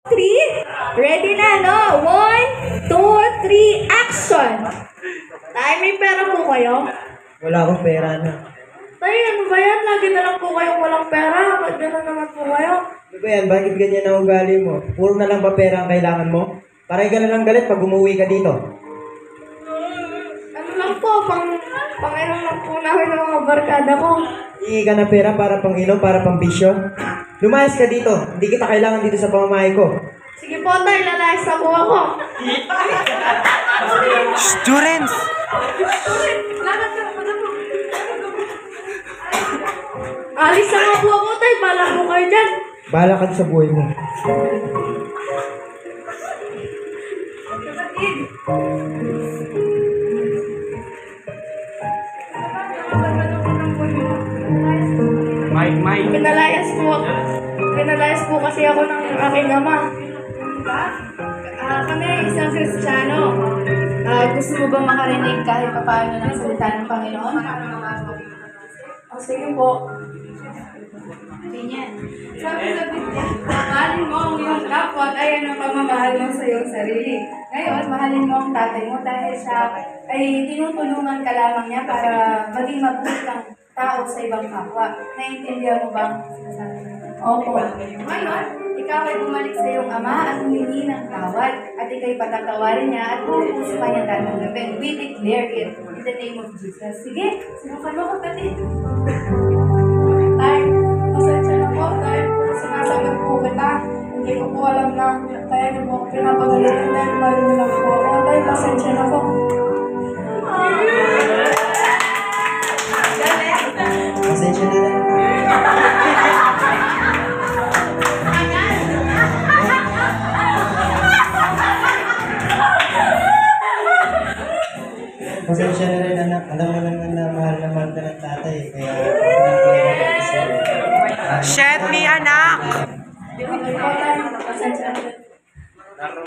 Three? Ready na, no? 1, 2, 3, action! Tay, may pera po kayo? Wala akong pera na. Tay, ano ba yan? Lagi na lang po kayong walang pera. Ba't gano'n naman po kayo? Ano ba yan? Bakit ganyan ang ugali mo? Puro na lang ba pera ang kailangan mo? Parang ka na lang galit pag umuwi ka dito. Ano lang po, pang-inom lang po namin ng mga barkada ko. Hihingi ka ng pera para pang inom, para pang bisyo. Lumayas ka dito. Hindi kita kailangan dito sa pamamahay ko. Sige po, tay, lalayas na po ako. Students! Alis na nga po ako, tay. Bala po kayo dyan. Bahala ka sa buhay mo. Mike. Pinalayas po kasi ako ng aking ama. Kami ay isang Kristiyano. Gusto mo bang makarinig kahit paano ng salita ng Panginoon? Sige po. Ganyan. Sabi sa Biblia, mahalin mo ang iyong kapwa at ayan ang pamamahal mo sa iyong sarili. Ngayon, mahalin mo ang tatay mo dahil siya ay tinutulungan ka lamang niya para maging mabuti kang tao sa ibang kapwa. Naiintindihan mo ba ang sinasabi? Opo. Ngayon, ikaw ay bumalik sa iyong ama at humingi ng tawad at ikaw'y patatawarin niya at buong puso ka niyang tatanggapin. We declare it in the name of Jesus. Sige, subukan mo kapatid. Tay, pasensya na po dahil sinasagot po kita. Hindi ko po alam na kaya niyo po pinapagalitan dahil mali niyo lang po ako. Tay, pasensya na po. Pasensya na lang. Pasensya na rin, anak. Alam mo naman na mahal ka ng tatay. Kaya, Shed me, anak! Pasensya na po.